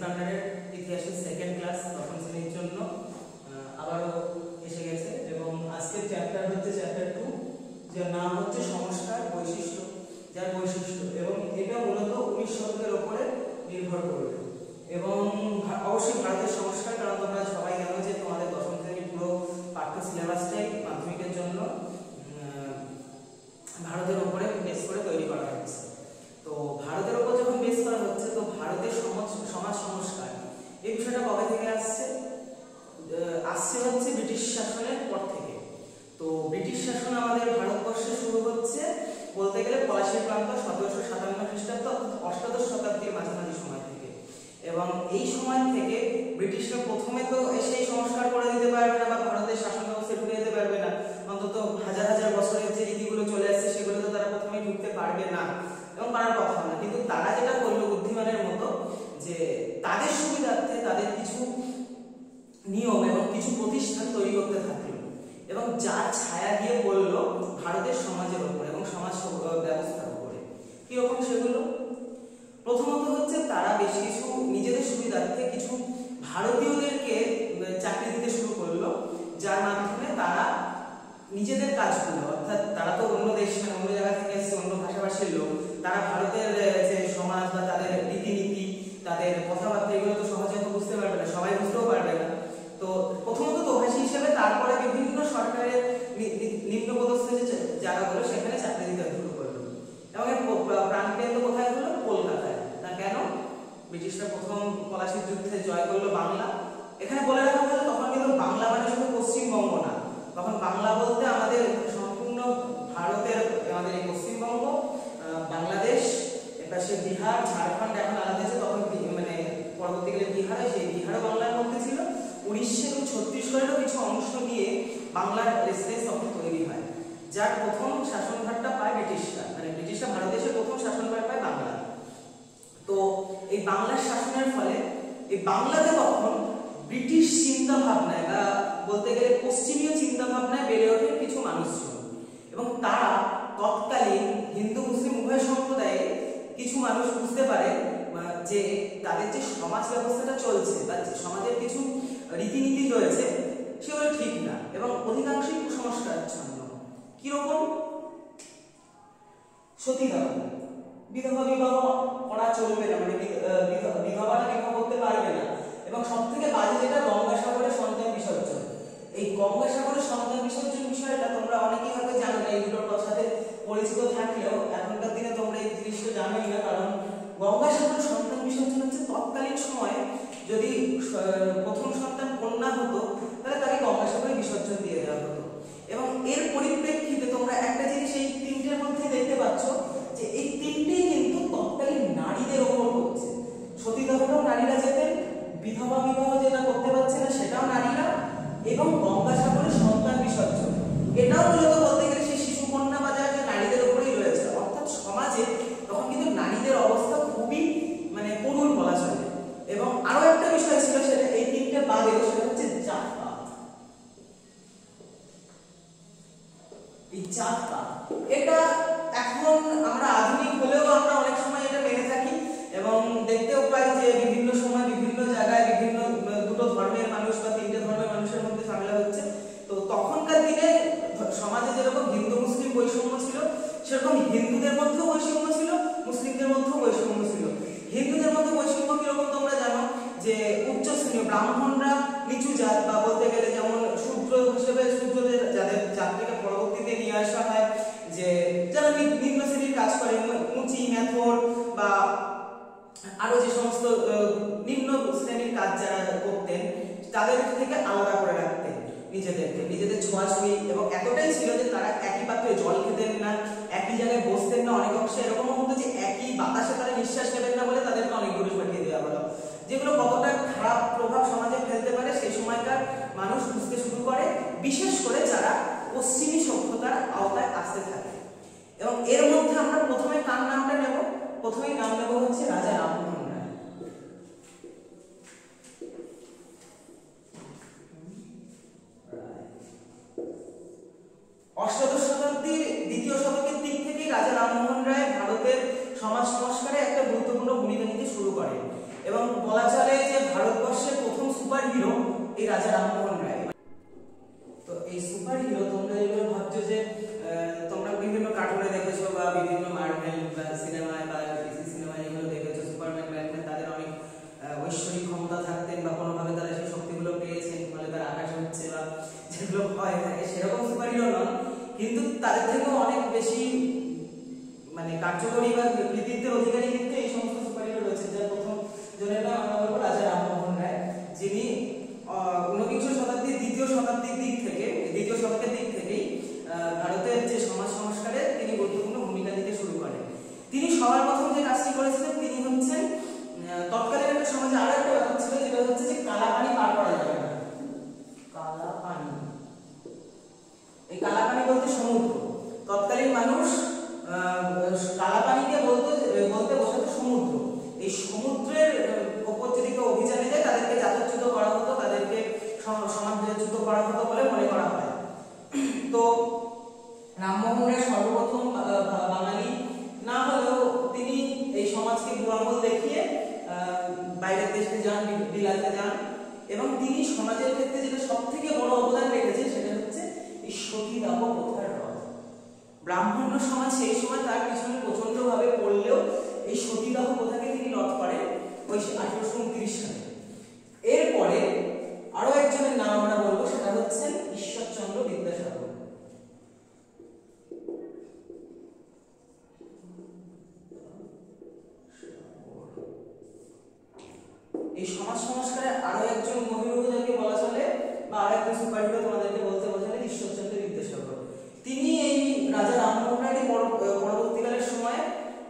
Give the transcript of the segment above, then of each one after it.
স্ট্যান্ডার্ডের ইতিহাসের second class প্রথম শ্রেণীর জন্য আবারও এসে গেছে এবং আজকের চ্যাপ্টার হচ্ছে চ্যাপ্টার 2, যার নাম হচ্ছে সংস্কার বৈশিষ্ট্য, যার বৈশিষ্ট্য, এবং এটা মূলত 19 শতকের উপরে নির্ভর করবে এবং অবশ্যই ভারতের সংস্কার, কারণ তোমরা সবাই জানো যে তোমাদের দশম শ্রেণীর পুরো পাঠ্য সিলেবাসটাই মাধ্যমিকের জন্য ভারতের উপরে বেস করে তৈরি করা হয়েছে। তো ভারতের উপর যখন বেস করা হচ্ছে, তো ভারতের সমাজ সংস্কার এই বিষয়টা কবে থেকে আসছে হচ্ছে ব্রিটিশ শাসনের পর থেকে। তো ব্রিটিশ শাসন আমাদের ভারতবর্ষে শুরু হচ্ছে বলতে গেলে পলাশীর প্রান্ত 1757 খ্রিস্টাব্দ অর্থাৎ অষ্টাদশ শতাব্দীর মাঝামাঝি সময় থেকে, এবং এই সময় থেকে ব্রিটিশরা প্রথমে তো এসে সংস্কার করে দিতে পারবে না বা ভারতের শাসন ব্যবস্থা ঢুকে দিতে পারবে না, অন্তত হাজার হাজার বছরের যে রীতিগুলো চলে আসছে সেগুলো তো তারা প্রথমে ঢুকতে পারবে না এবং পারার কথা না। কিন্তু তারা যেটা করলো বুদ্ধিমানের মতো, যে তাদের সুবিধার্থে তাদের কিছু নিয়ম এবং কিছু প্রতিষ্ঠান তৈরি করতে থাকলো এবং যার ছায়া গিয়ে পড়লো ভারতের সমাজের উপরে এবং সমাজ ব্যবস্থার উপরে। কিরকম সেগুলো? প্রথমত হচ্ছে তারা বেশ কিছু নিজেদের সুবিধার্থে কিছু ভারতীয়দেরকে চাকরি দিতে শুরু করলো, যার মাধ্যমে তারা নিজেদের কাজগুলো, অর্থাৎ তারা তো অন্য দেশ মানে অন্য জায়গা থেকে এসেছে, অন্য ভাষাভাষীর লোক, তারা ভারতের যে সমাজ বা তাদের রীতিনীতি, তাদের কথাবার্তা এগুলো তো সহজে তো বুঝতে পারবে না, সবাই বুঝতেও পারবে না। তো প্রথমত দোভাষী হিসেবে তারপরে বিভিন্ন সরকারের নিম্নপদস্থ যে জায়গাগুলো সেখানে চাকরি দিতে শুরু করলো এবং এর প্রাণকেন্দ্র কোথায় হলো? কলকাতায়। না কেন? ব্রিটিশরা প্রথম পলাশীর যুদ্ধে জয় করলো বাংলা। এখানে বলে রাখা হলো তখন কিন্তু বাংলা মানে শুধু পশ্চিমবঙ্গ না, তখন বাংলা বলতে আমাদের সম্পূর্ণ ভারতের আমাদের এই পশ্চিমবঙ্গ, বাংলাদেশ, এপাশে বিহার, ঝাড়খণ্ড এখন আলাদা হয়েছে, তখন মানে পরবর্তীকালে বিহার হয়, সেই বিহারও বাংলার মধ্যে ছিল। উড়িষ্যা এবং ছত্তিশগড়েরও কিছু অংশ নিয়ে বাংলার রেসিডেন্স তখন তৈরি হয়, যার প্রথম শাসনভারটা পায় ব্রিটিশরা, মানে ব্রিটিশরা ভারতবর্ষের প্রথম শাসনভার পায় বাংলা। তো এই বাংলার শাসনের ফলে এই বাংলাতে তখন ব্রিটিশ চিন্তা ভাবনায় বা বলতে গেলে পশ্চিমীয় চিন্তা ভাবনায় বেড়ে ওঠে কিছু মানুষজন, এবং তারা তৎকালীন হিন্দু মুসলিম উভয় সম্প্রদায়ে কিছু মানুষ বুঝতে পারে যে তাদের যে সমাজ ব্যবস্থাটা চলছে বা সমাজের কিছু রীতিনীতি চলছে সেগুলো ঠিক না এবং অধিকাংশই কুসংস্কারাচ্ছন্ন। কিরকম? সতীদাহ, বিধবা বিবাহ করা চলবে না, মানে বিধবাটা বিবাহ করতে পারবে না, এবং সব থেকে বাজে যেটা গঙ্গাসাগরের সন্তান বিসর্জন। এই গঙ্গাসাগরের সন্তান বিসর্জন বিষয়টা তোমরা অনেকেই হয়তো জানো না, এইগুলোর সাথে পরিচিত থাকলেও এখনকার দিনে তোমরা এই জিনিসটা জানোই না, কারণ গঙ্গাসাগরের সন্তান বিসর্জন হচ্ছে তৎকালীন সময়ে যদি প্রথম সন্তান কন্যা হতো তাহলে তাকে গঙ্গাসাগরে বিসর্জন দিয়ে দেওয়া হতো। এবং এর পরিপ্রেক্ষিতে তোমরা একটা জিনিস এই তিনটের মধ্যে দেখতে পাচ্ছ যে এই তিনটেই কিন্তু তৎকালীন নারীদের ওপর হচ্ছে। সতীদাহটাও নারীরা যেতেন, বিধবা বিবাহ যেটা করতে পারছে না সেটাও নারীরা, এবং গঙ্গাসাগরে সন্তান বিসর্জন এটাও মূলত বলতে গেলে সেই শিশু কন্যা বা যা নারীদের উপরেই রয়েছে। অর্থাৎ সমাজে তখন কিন্তু নারীদের অবস্থা খুবই মানে করুণ বলা চলে। এবং আরো একটা বিষয় ছিল, সেটা এই তিনটে বাদেও, সেটা হচ্ছে জাতপাত। এই জাতপাত এটা এখন আমরা আধুনিক হলেও আমরা অনেক সময় এটা মেনে থাকি এবং দেখতেও পাই যে বিভিন্ন সময় বিভিন্ন জায়গায় বিভিন্ন দুটো ধর্মের মানুষ বা তিনটে ধর্মের মানুষের মধ্যে ঝামেলা হচ্ছে। তো তখনকার দিনে সমাজে যেরকম হিন্দু মুসলিম বৈষম্য ছিল, সেরকম হিন্দুদের মধ্যেও বৈষম্য ছিল, মুসলিমদের মধ্যেও বৈষম্য ছিল। হিন্দুদের মধ্যে বৈষম্য কিরকম তোমরা জানো, যে উচ্চ শ্রেণীয় ব্রাহ্মণরা নিচু জাত বা বলতে গেলে যেমন শূদ্র হিসেবে শূদ্রদের যাদের জাতিকে পরবর্তীতে নিয়ে আসা হয়, যে যারা নিম্ন শ্রেণীর কাজ করে, মুচি মেথর বা আরো যে সমস্ত নিম্ন শ্রেণীর কাজ যারা করতেন তাদের থেকে আলাদা করে রাখতেন নিজেদেরকে, নিজেদের ছোঁয়াছুঁয়ি, এবং এতটাই ছিল যে তারা একই পাত্রে জল খেতেন না, একই জায়গায় বসতেন না, অনেক অংশে এরকমও হতো যে একই বাতাসে তারা নিঃশ্বাস নেবেন না বলে তাদেরকে অনেক দূরে পাঠিয়ে দেওয়া হলো, যেগুলো কতটা খারাপ প্রভাব সমাজে ফেলতে পারে সেই সময়কার মানুষ বুঝতে শুরু করে, বিশেষ করে যারা পশ্চিমী সভ্যতার আওতায় আসতে থাকে। এবং এর মধ্যে আমরা প্রথমে কার নামটা নেব? প্রথমেই নাম নেব হচ্ছে রাজা রামমোহন রায়। অষ্টাদশ শতাব্দীর দ্বিতীয় শতকের দিক থেকেই রাজা রামমোহন রায় ভারতের সমাজ সংস্কারে একটা গুরুত্বপূর্ণ ভূমিকা নিতে শুরু করেন এবং বলা চলে এই রাজা রামমোহন রায়। তো এই সুপার হিরো তোমরা যেগুলো ভাবছো যে তোমরা বিভিন্ন কার্টুনে দেখেছো বা বিভিন্ন মার্ভেল সিনেমায় বা ডিসি সিনেমায় যেগুলো দেখেছো, সুপারম্যান ব্যাটম্যান তাদের অনেক ঐশ্বরিক ক্ষমতা থাকতেন বা কোনোভাবে তারা সেই শক্তিগুলো পেয়েছেন, ফলে তারা আকাশে উঠছে বা যেগুলো ভয় থাকে, সেরকম সুপার হিরো নন, কিন্তু তাদের থেকেও অনেক বেশি মানে কার্যকরী বা কৃতিত্বের অধিকারী কিন্তু এই সমস্ত সুপার হিরো রয়েছে। যার প্রথম জনের নাম আমরা বলবো রাজা রামমোহন রায়, যিনি ঊনবিংশ শতাব্দীর দ্বিতীয় শতাব্দীর দিক থেকে, দ্বিতীয় শতকের দিক থেকেই ভারতের যে সমাজ সংস্কারে তিনি গুরুত্বপূর্ণ ভূমিকা দিতে শুরু করেন। তিনি সবার প্রথম যে কাজটি করেছিলেন, তিনি হচ্ছেন তৎকালীন একটা সমাজে আরো একটা ব্যাপার ছিল, যেটা হচ্ছে যে কালা পানি পার করা যাবে না। কালা পানি, এই কালা পানি বলতে সমুদ্র। তৎকালীন মানুষ কালা পানিকে বলতে বোঝাতো সমুদ্র। এই সমুদ্রের উপর যদি কেউ অভিযানে যায় তাদেরকে যাত্রাচ্যুত করা হতো, তাদেরকে সমাজচ্যুত করা হতো বলে মনে করা হয়। তো রামমোহন রায় সর্বপ্রথম বাঙালি না হলেও তিনি এই সমাজকে বুড়াঙ্গল দেখিয়ে বাইরের দেশে যান, বিলাতে যান, এবং তিনি সমাজের ক্ষেত্রে যেটা সব থেকে বড় অবদান রেখেছেন সেটা হচ্ছে এই সতীদাহ প্রথার রদ। ব্রাহ্মণ্য সমাজ সেই সময় তার পিছনে প্রচন্ড ভাবে পড়লেও এই সতীদাহ প্রথাকে তিনি রদ করেন ওই 1829 সালে। এরপরে আরো একজনের নাম আমরা বলবো, সেটা হচ্ছে ঈশ্বরচন্দ্র বিদ্যাসাগর। এই সমাজ সংস্কারে আরো একজন মহিরুহ যাকে বলা চলে বা আরো একজন সুপার হিরো তোমাদেরকে বলতে বোঝালে ঈশ্বরচন্দ্র বিদ্যাসাগর। তিনি এই রাজা রামমোহন রায়ের পরবর্তীকালের সময়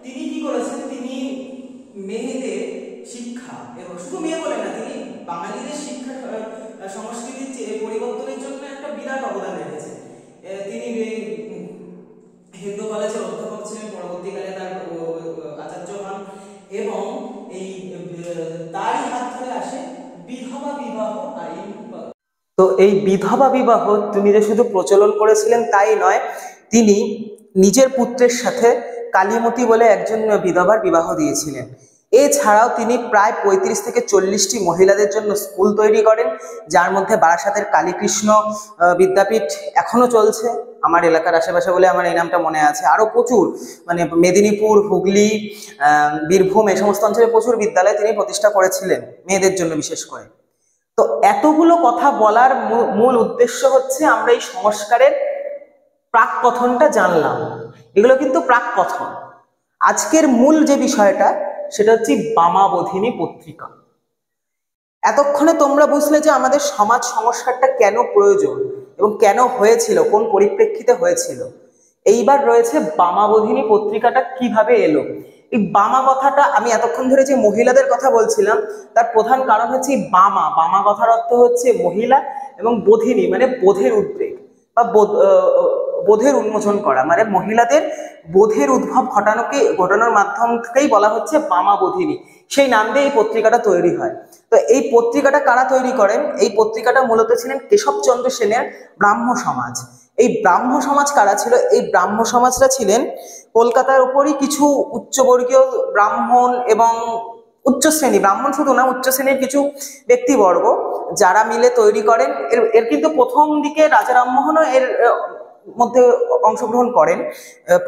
তিনি কি করেছেন, তিনি মেয়েদের শিক্ষা, এবং শুধু মেয়ে বলে না, তিনি বাঙালিদের শিক্ষা সংস্কৃতির পরিবর্তনের জন্য একটা বিরাট অবদান রেখেছেন। তিনি হিন্দু কলেজের অধ্যাপক ছিলেন, পরবর্তীকালে তার আচার্য হন, এবং এই তারই হাত ধরে আসে বিধবা বিবাহ আইন। তো এই বিধবা বিবাহ তিনি যে শুধু প্রচলন করেছিলেন তাই নয়, তিনি নিজের পুত্রের সাথে কালীমতি বলে একজন বিধবার বিবাহ দিয়েছিলেন। এছাড়াও তিনি প্রায় 35 থেকে 40টি মহিলাদের জন্য স্কুল তৈরি করেন, যার মধ্যে বারাসাতের কালীকৃষ্ণ বিদ্যাপীঠ এখনো চলছে আমার এলাকার আশেপাশে বলে আমার এই নামটা মনে আছে। আরো প্রচুর মানে মেদিনীপুর, হুগলি, বীরভূম এই সমস্ত অঞ্চলে প্রচুর বিদ্যালয় তিনি প্রতিষ্ঠা করেছিলেন মেয়েদের জন্য বিশেষ করে। তো এতগুলো কথা বলার মূল উদ্দেশ্য হচ্ছে আমরা এই সংস্কারের প্রাক কথনটা জানলাম। এগুলো কিন্তু প্রাক কথন। আজকের মূল যে বিষয়টা সেটা হচ্ছে বামাবোধিনী পত্রিকা। এতক্ষণে তোমরা বুঝলে যে আমাদের সমাজ সংস্কারটা কেন প্রয়োজন এবং কেন হয়েছিল, কোন পরিপ্রেক্ষিতে হয়েছিল। এইবার রয়েছে বামাবোধিনী পত্রিকাটা কিভাবে এলো। এই বামা কথাটা আমি এতক্ষণ ধরে যে মহিলাদের কথা বলছিলাম তার প্রধান কারণ হচ্ছে বামা। বামা কথার অর্থ হচ্ছে মহিলা, এবং বোধিনী মানে বোধের উদ্বেগ বা বোধের উন্মোচন করা, মানে মহিলাদের বোধের উদ্ভব ঘটানোর মাধ্যমকেই বলা হচ্ছে বামাবোধিনী। সেই নাম দিয়ে এই পত্রিকাটা তৈরি হয়। তো এই পত্রিকাটা কারা তৈরি করেন? এই পত্রিকাটা মূলত ছিলেন কেশবচন্দ্র সেনের ব্রাহ্ম সমাজ। এই ব্রাহ্ম সমাজ কারা ছিল? এই ব্রাহ্ম সমাজরা ছিলেন কলকাতার উপরই কিছু উচ্চবর্গীয় ব্রাহ্মণ এবং উচ্চ শ্রেণী, ব্রাহ্মণ শুধু না, উচ্চ শ্রেণীর কিছু ব্যক্তিবর্গ যারা মিলে তৈরি করেন। এর কিন্তু প্রথম দিকে রাজা রামমোহনও এর মধ্যে অংশগ্রহণ করেন।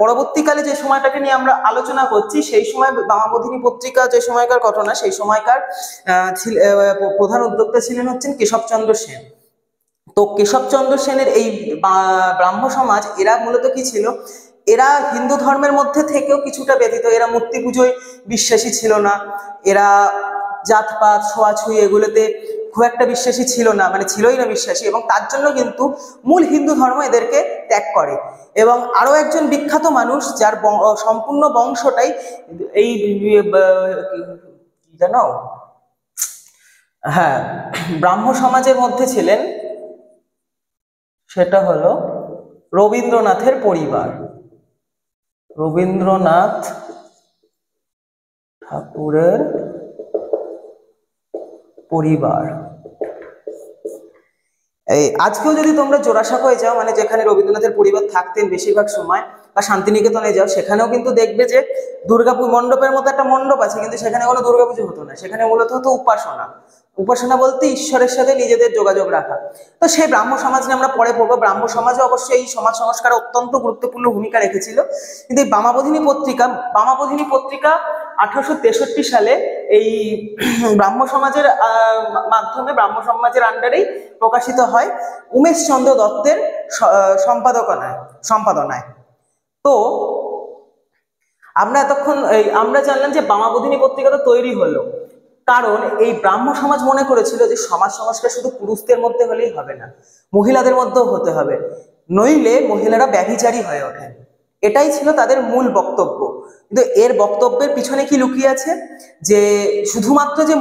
পরবর্তীকালে যে সময়টাকে নিয়ে আমরা আলোচনা করছি সেই সময় বামাবোধিনী পত্রিকা যে সময়কার ঘটনা, সেই সময়কার প্রধান উদ্যোক্তা ছিলেন হচ্ছেন কেশবচন্দ্র সেন। তো কেশবচন্দ্র সেনের এই ব্রাহ্ম সমাজ এরা মূলত কি ছিল, এরা হিন্দু ধর্মের মধ্যে থেকেও কিছুটা ব্যতীত। এরা মূর্তি পুজোয় বিশ্বাসী ছিল না, এরা জাতপাত ছোঁয়াছুঁই এগুলোতে খুব একটা বিশ্বাসী ছিল না, মানে ছিলই না বিশ্বাসী, এবং তার জন্য কিন্তু মূল হিন্দু ধর্ম এদেরকে ত্যাগ করে। এবং আরো একজন বিখ্যাত মানুষ যার সম্পূর্ণ বংশটাই এই জানো, হ্যাঁ, ব্রাহ্ম সমাজের মধ্যে ছিলেন, সেটা হলো রবীন্দ্রনাথের পরিবার। রবীন্দ্রনাথ ঠাকুরের পরিবার। আজকেও যদি তোমরা জোড়াসাঁকোয় যাও, মানে যেখানে রবীন্দ্রনাথের পরিবার থাকতেন বেশিরভাগ সময়, বা শান্তিনিকেতনে যাও, সেখানেও কিন্তু দেখবে যে দুর্গাপুর মণ্ডপের মতো একটা মণ্ডপ আছে, কিন্তু সেখানে কোনো দুর্গাপুজো হতো না, সেখানে মূলত হতো উপাসনা। উপাসনা বলতে ঈশ্বরের সাথে নিজেদের যোগাযোগ রাখা। তো সেই ব্রাহ্ম সমাজ নিয়ে আমরা পরে পড়বো। ব্রাহ্ম সমাজে অবশ্যই এই সমাজ সংস্কার অত্যন্ত গুরুত্বপূর্ণ ভূমিকা রেখেছিল। কিন্তু এই বামাবোধিনী পত্রিকা 1863 সালে এই ব্রাহ্ম সমাজের মাধ্যমে, ব্রাহ্ম সমাজের আন্ডারেই প্রকাশিত হয় উমেশচন্দ্র দত্তের সম্পাদনায়। তো আমরা এতক্ষণ আমরা জানলাম যে বামাবোধিনী পত্রিকাটা তৈরি হলো কারণ এই ব্রাহ্ম সমাজ মনে করেছিল যে সমাজ সংস্কার শুধু পুরুষদের মধ্যে হলেই হবে না, মহিলাদের মধ্যেও হতে হবে, নইলে মহিলারা ব্যভিচারী হয়ে ওঠেন। এটাই ছিল তাদের মূল বক্তব্য। কিন্তু এর বক্তব্যের পিছনে কি লুকিয়ে আছে, যে শুধুমাত্র যে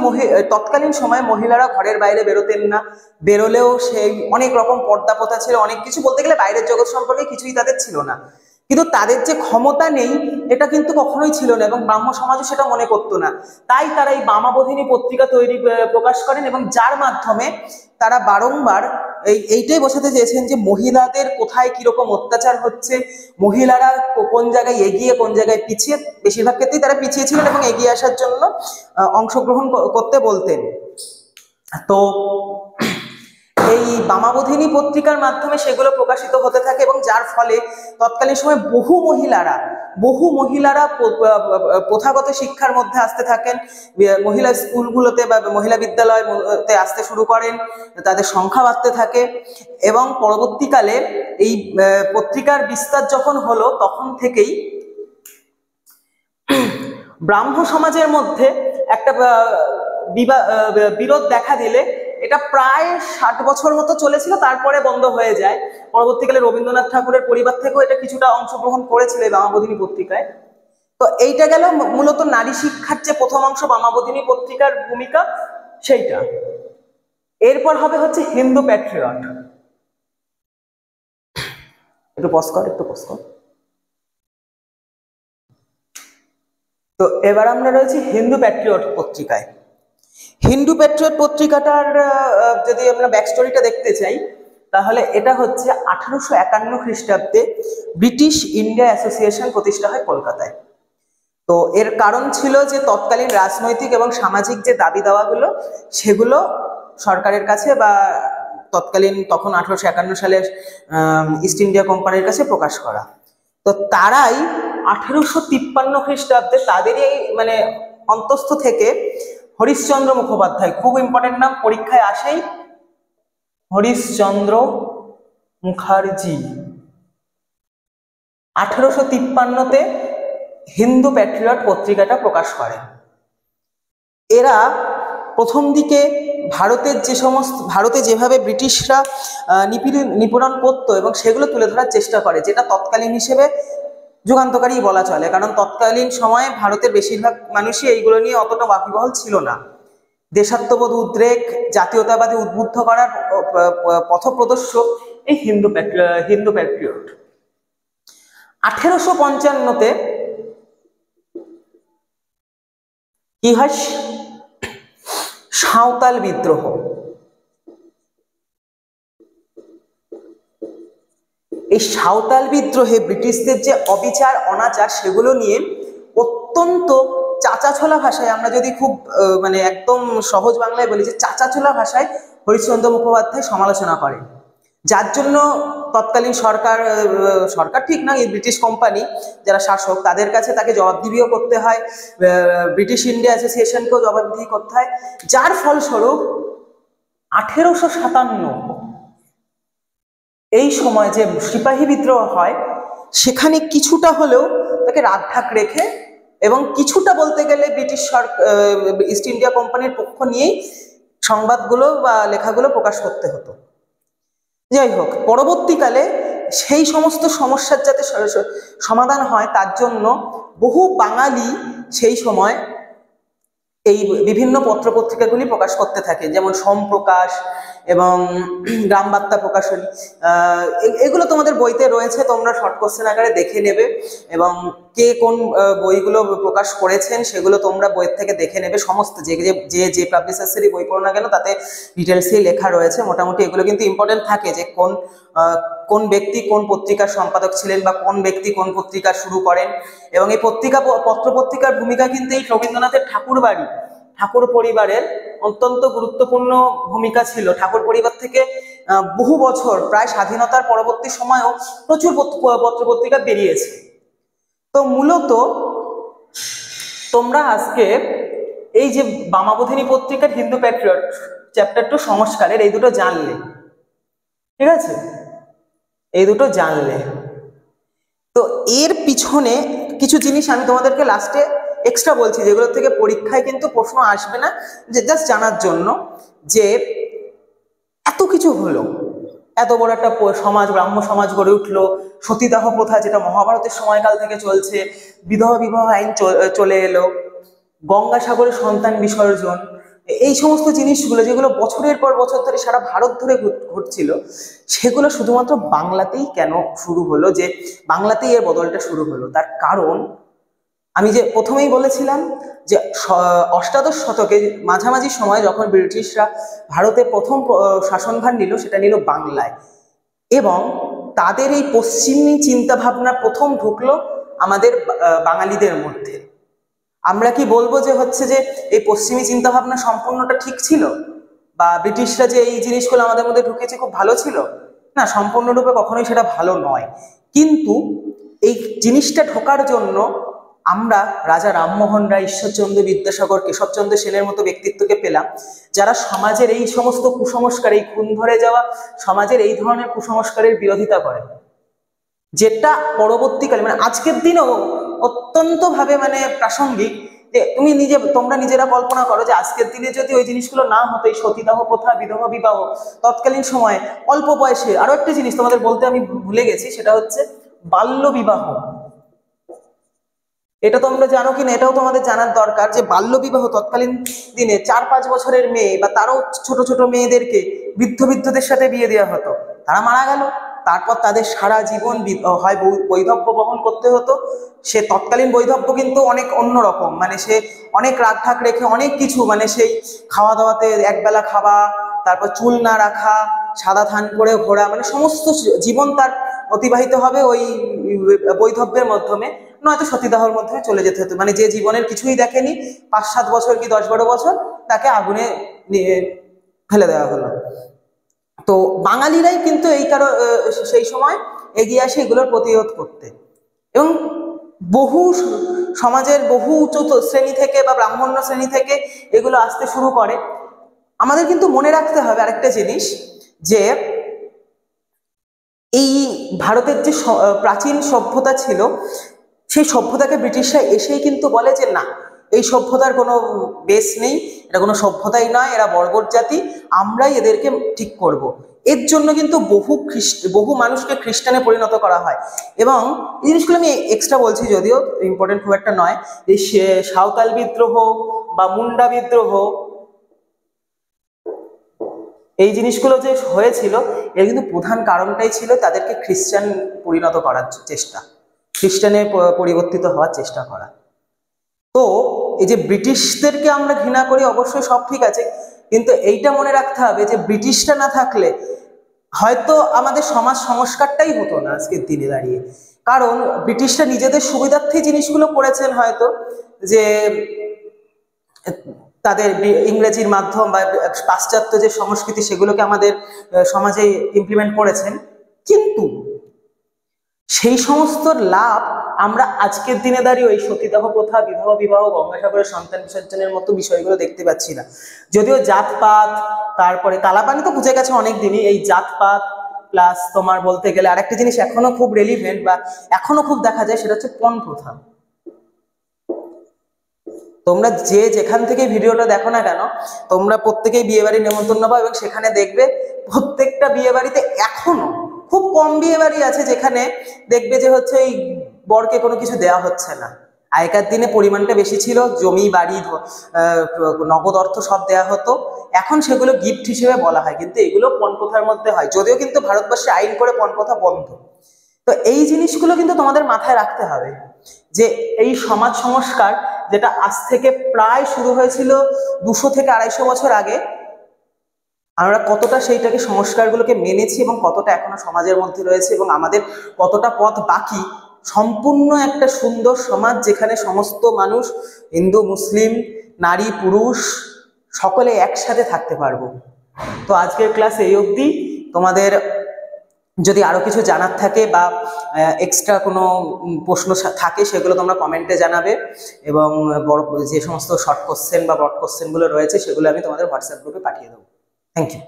তৎকালীন সময়ে মহিলারা ঘরের বাইরে বেরোতেন না, বেরোলেও সেই অনেক রকম পর্দা প্রথা ছিল, অনেক কিছু, বলতে গেলে বাইরের জগৎ সম্পর্কে কিছুই তাদের ছিল না। কিন্তু তাদের যে ক্ষমতা নেই এটা কিন্তু কখনোই ছিল না, এবং ব্রাহ্ম সমাজও সেটা মনে করতো না। তাই তারা এই বামাবোধিনী পত্রিকা প্রকাশ করেন, এবং যার মাধ্যমে তারা বারংবার এইটাই বোঝাতে চেয়েছেন যে মহিলাদের কোথায় কিরকম অত্যাচার হচ্ছে, মহিলারা কোন জায়গায় এগিয়ে কোন জায়গায় পিছিয়ে, বেশিরভাগ ক্ষেত্রেই তারা পিছিয়ে ছিলেন এবং এগিয়ে আসার জন্য অংশগ্রহণ করতে বলতেন। তো এই বামাবোধিনী পত্রিকার মাধ্যমে সেগুলো প্রকাশিত হতে থাকে, এবং যার ফলে তৎকালীন সময় বহু মহিলারা প্রথাগত শিক্ষার মধ্যে আসতে থাকেন, মহিলা স্কুলগুলোতে বা মহিলা বিদ্যালয়তে আসতে শুরু করেন, তাদের সংখ্যা বাড়তে থাকে। এবং পরবর্তীকালে এই পত্রিকার বিস্তার যখন হলো তখন থেকেই ব্রাহ্ম সমাজের মধ্যে একটা বিরোধ দেখা দিলে এটা প্রায় 60 বছর মতো চলেছিল, তারপরে বন্ধ হয়ে যায়। পরবর্তীকালে রবীন্দ্রনাথ ঠাকুরের পরিবার থেকেও এটা কিছুটা অংশগ্রহণ করেছিল এই বামাবোধিনী পত্রিকায়। তো এইটা গেল মূলত নারী শিক্ষার যে প্রথম অংশ বামাবোধিনী পত্রিকার ভূমিকা সেইটা। এরপর হবে হচ্ছে হিন্দু প্যাট্রিয়ট। একটু পজ কর। তো এবার আমরা রয়েছি হিন্দু প্যাট্রিয়ট পত্রিকায়। হিন্দু প্যাট্রিয়ট পত্রিকাটার যদি আমরা ব্যাকস্টোরিটা দেখতে চাই তাহলে এটা হচ্ছে 1851 খ্রিস্টাব্দে ব্রিটিশ ইন্ডিয়া অ্যাসোসিয়েশন প্রতিষ্ঠা হয় কলকাতায়। তো এর কারণ ছিল যে তৎকালীন রাজনৈতিক এবং সামাজিক যে দাবি দাওয়াগুলো সেগুলো সরকারের কাছে বা তখন 1851 সালে ইস্ট ইন্ডিয়া কোম্পানির কাছে প্রকাশ করা। তো তারাই 1853 খ্রিস্টাব্দে তাদেরই মানে অন্তস্থ থেকে হরিশ্চন্দ্র মুখোপাধ্যায়, খুব ইম্পর্টেন্ট নাম, পরীক্ষায় আসেই, হরিশ্চন্দ্র মুখার্জি 1853-তে হিন্দু প্যাট্রিয়ট পত্রিকাটা প্রকাশ করে। এরা প্রথম দিকে ভারতে যেভাবে ব্রিটিশরা নিপীড়ন করতো এবং সেগুলো তুলে ধরার চেষ্টা করে, যেটা তৎকালীন হিসেবে যুগান্তকারী বলা চলে, কারণ তৎকালীন সময়ে ভারতের বেশিরভাগ মানুষই এইগুলো নিয়ে অতটা ওয়াকিবহাল ছিল না। দেশাত্মবোধ, উদ্রেক, জাতীয়তাবাদী উদ্বুদ্ধ করার পথপ্রদর্শক এই হিন্দু প্যাট্রিয়ট। 1855-তে কি হয়? সাঁওতাল বিদ্রোহ। এই সাঁওতাল বিদ্রোহে ব্রিটিশদের যে অবিচার অনাচার সেগুলো নিয়ে অত্যন্ত চাঁচাছোলা ভাষায়, আমরা যদি খুব মানে একদম সহজ বাংলায় বলি, যে চাঁচাছোলা ভাষায় হরিশ্চন্দ্র মুখোপাধ্যায় সমালোচনা করেন, যার জন্য তৎকালীন সরকার ঠিক না, এই ব্রিটিশ কোম্পানি যারা শাসক তাদের কাছে তাকে জবাবদিহিও করতে হয়, ব্রিটিশ ইন্ডিয়া অ্যাসোসিয়েশনকেও জবাবদিহি করতে হয়। যার ফলস্বরূপ 1857 এই সময় যে সিপাহী বিদ্রোহ হয় সেখানে কিছুটা হলেও তাকে রাগঢাক রেখে এবং কিছুটা বলতে গেলে ব্রিটিশ ইস্ট ইন্ডিয়া কোম্পানির পক্ষ নিয়েই সংবাদগুলো বা লেখাগুলো প্রকাশ করতে হতো। যাই হোক, পরবর্তীকালে সেই সমস্ত সমস্যার যাতে সমাধান হয় তার জন্য বহু বাঙালি সেই সময় এই বিভিন্ন পত্রপত্রিকাগুলি প্রকাশ করতে থাকে, যেমন সোমপ্রকাশ এবং গ্রামবার্তা প্রকাশনী। এগুলো তোমাদের বইতে রয়েছে, তোমরা শর্ট কোশ্চেন আকারে দেখে নেবে, এবং কে কোন বইগুলো প্রকাশ করেছেন সেগুলো তোমরা বইয়ের থেকে দেখে নেবে। সমস্ত যে পাবলিশার্সেরই বই পড়ো না কেন তাতে ডিটেলসেই লেখা রয়েছে। মোটামুটি এগুলো কিন্তু ইম্পর্টেন্ট থাকে, যে কোন ব্যক্তি কোন পত্রিকার সম্পাদক ছিলেন বা কোন ব্যক্তি কোন পত্রিকা শুরু করেন। এবং এই পত্রপত্রিকার ভূমিকা কিন্তু এই রবীন্দ্রনাথের ঠাকুর পরিবারের অত্যন্ত গুরুত্বপূর্ণ ভূমিকা ছিল। ঠাকুর পরিবার থেকে বহু বছর, প্রায় স্বাধীনতার পরবর্তী সময়েও প্রচুর পত্রপত্রিকা বেরিয়েছে। তো মূলত তোমরা আজকে এই যে বামাবোধিনী পত্রিকার হিন্দু প্যাট্রিয়ট চ্যাপ্টার 2 সংস্কারের এই দুটো জানলে, ঠিক আছে, এই দুটো জানলে। তো এর পিছনে কিছু জিনিস আমি তোমাদেরকে লাস্টে এক্সট্রা বলছি, যেগুলো থেকে পরীক্ষায় কিন্তু প্রশ্ন আসবে না, যে জাস্ট জানার জন্য যে এত কিছু হলো, এত বড় একটা সমাজ, ব্রাহ্ম সমাজ গড়ে উঠলো, সতীদাহ প্রথা যেটা মহাভারতের সময়কাল থেকে চলছে, বিধবা বিবাহ আইন চলে এলো, গঙ্গাসাগরে সন্তান বিসর্জন, এই সমস্ত জিনিসগুলো যেগুলো বছরের পর বছর ধরে সারা ভারত ধরে ঘটছিল, সেগুলো শুধুমাত্র বাংলাতেই কেন শুরু হলো, যে বাংলাতেই এর বদলটা শুরু হলো? তার কারণ আমি যে প্রথমেই বলেছিলাম যে অষ্টাদশ শতকে মাঝামাঝি সময় যখন ব্রিটিশরা ভারতে প্রথম শাসনভার নিল, সেটা নিল বাংলায়, এবং তাদের এই পশ্চিমী চিন্তা ভাবনা প্রথম ঢুকলো আমাদের বাঙালিদের মধ্যে। আমরা কি বলবো যে হচ্ছে যে এই পশ্চিমী চিন্তা ভাবনা সম্পূর্ণটা ঠিক ছিল, বা ব্রিটিশরা যে এই জিনিসগুলো আমাদের মধ্যে ঢুকেছে খুব ভালো ছিল? না, সম্পূর্ণরূপে কখনোই সেটা ভালো নয়। কিন্তু এই জিনিসটা ঢোকার জন্য আমরা রাজা রামমোহন রায়, ঈশ্বরচন্দ্র বিদ্যাসাগর, কেশবচন্দ্র সেনের মতো ব্যক্তিত্বকে পেলাম, যারা সমাজের এই সমস্ত কুসংস্কার, এই খুন ধরে যাওয়া সমাজের এই ধরনের কুসংস্কারের বিরোধিতা করে, যেটা পরবর্তীকালে মানে আজকের দিনেও অত্যন্ত ভাবে মানে প্রাসঙ্গিক। যে তোমরা নিজেরা কল্পনা করো যে আজকের দিনে যদি ওই জিনিসগুলো না হতো, এই সতীদাহ প্রথা, বিধবা বিবাহ, তৎকালীন সময়ে অল্প বয়সে আরো একটা জিনিস তোমাদের বলতে আমি ভুলে গেছি, সেটা হচ্ছে বাল্য বিবাহ। এটা তোমরা জানো কিনা, এটাও তোমাদের জানার দরকার, যে বাল্য বিবাহ তৎকালীন দিনে 4-5 বছরের মেয়ে বা তারও ছোট ছোট মেয়েদেরকে বৃদ্ধদের সাথে বিয়ে দেওয়া হতো, তারা মারা গেল, তারপর তাদের সারা জীবন হয় বৈধব্য বহন করতে হতো। সে তৎকালীন বৈধব্য কিন্তু অনেক অন্যরকম, মানে সে অনেক রাগ ঢাক রেখে অনেক কিছু, মানে সেই খাওয়া দাওয়াতে একবেলা খাওয়া, তারপর চুল না রাখা, সাদা থান করে ঘোরা, মানে সমস্ত জীবন তার অতিবাহিত হবে ওই বৈধব্যের মাধ্যমে, নয়তো সতীদাহর মধ্যে চলে যেতে হতো। মানে যে জীবনের কিছুই দেখেনি, 5-7 বছর কি 10-12 বছর, তাকে আগুনে ফেলে দেওয়া হলো। তো বাঙালিরাই কিন্তু এই সেই সময় এগিয়ে আসে এগুলোর প্রতিরোধ করতে, এবং বহু সমাজের বহু উচ্চ শ্রেণী থেকে বা ব্রাহ্মণ্য শ্রেণী থেকে এগুলো আসতে শুরু করে। আমাদের কিন্তু মনে রাখতে হবে আরেকটা জিনিস, যে এই ভারতের যে প্রাচীন সভ্যতা ছিল, সেই সভ্যতাকে ব্রিটিশরা এসেই কিন্তু বলে যে না, এই সভ্যতার কোনো বেস নেই, এটা কোনো সভ্যতাই নয়, এরা বর্বর জাতি, আমরাই এদেরকে ঠিক করব। এর জন্য কিন্তু বহু মানুষকে খ্রিস্টানে পরিণত করা হয়। এবং এই জিনিসগুলো আমি এক্সট্রা বলছি, যদিও ইম্পর্টেন্ট খুব একটা নয়। এই সাঁওতাল বিদ্রোহ বা মুন্ডা বিদ্রোহ, এই জিনিসগুলো যে হয়েছিল, এর কিন্তু প্রধান কারণটাই ছিল তাদেরকে খ্রিস্টান পরিণত করার চেষ্টা, খ্রিস্টানে পরিবর্তিত হওয়ার চেষ্টা করা। তো এই যে ব্রিটিশদেরকে আমরা ঘৃণা করি, অবশ্যই সব ঠিক আছে, কিন্তু এইটা মনে রাখতে হবে যে ব্রিটিশটা না থাকলে হয়তো আমাদের সমাজ সংস্কারটাই হতো না আজকের দিনে দাঁড়িয়ে। কারণ ব্রিটিশরা নিজেদের সুবিধার্থে জিনিসগুলো করেছেন, হয়তো যে তাদের ইংরেজির মাধ্যম বা পাশ্চাত্য যে সংস্কৃতি, সেগুলোকে আমাদের সমাজে ইমপ্লিমেন্ট করেছেন, কিন্তু সেই সমস্ত লাভ আমরা আজকের দিনে দাঁড়িয়ে ওই সতীদাহ প্রথা, বিধবা বিবাহ, গঙ্গাসাগরের সন্তান বিসর্জনের মতো বিষয়গুলো দেখতে পাচ্ছি না। যদিও জাতপাত, তারপরে কালাপানি তো বুঝে গেছে অনেক দিনই, এই জাতপাত প্লাস তোমার বলতে গেলে আরেকটা জিনিস এখনো খুব রেলিভেন্ট বা এখনো খুব দেখা যায়, সেটা হচ্ছে পণ প্রথা। তোমরা যে যেখান থেকে ভিডিওটা দেখো না কেন, তোমরা প্রত্যেকেই বিয়ে বাড়ির নেমন্তন্ন পাও, এবং সেখানে দেখবে প্রত্যেকটা বিয়ে বাড়িতে এখনো খুব কম বিয়ে বাড়ি আছে যেখানে দেখবে যে হচ্ছে এই বরকে কোনো কিছু দেওয়া হচ্ছে না। আগেকার দিনে পরিমাণটা বেশি ছিল, জমি বাড়ি নগদ অর্থ সব দেওয়া হতো, এখন সেগুলো গিফট হিসেবে বলা হয়, কিন্তু এগুলো পণ প্রথার মধ্যে হয়, যদিও কিন্তু ভারতবর্ষে আইন করে পণ প্রথা বন্ধ। তো এই জিনিসগুলো কিন্তু তোমাদের মাথায় রাখতে হবে, যে এই সমাজ সংস্কার যেটা আজ থেকে প্রায় শুরু হয়েছিল 200 থেকে 250 বছর আগে, আমরা কতটা সেইটাকে সংস্কারগুলোকে মেনেছি এবং কতটা এখনো সমাজের মধ্যে রয়েছে, এবং আমাদের কতটা পথ বাকি সম্পূর্ণ একটা সুন্দর সমাজ যেখানে সমস্ত মানুষ, হিন্দু মুসলিম নারী পুরুষ সকলে একসাথে থাকতে পারবো। তো আজকের ক্লাস এই অবধি। তোমাদের যদি আরো কিছু জানার থাকে বা এক্সট্রা কোনো প্রশ্ন থাকে সেগুলো তোমরা কমেন্টে জানাবে, এবং বড় যে সমস্ত শর্ট কোশ্চেন বা ব্রড কোশ্চেনগুলো রয়েছে সেগুলো আমি তোমাদের হোয়াটসঅ্যাপ গ্রুপে পাঠিয়ে দেবো। Thank you.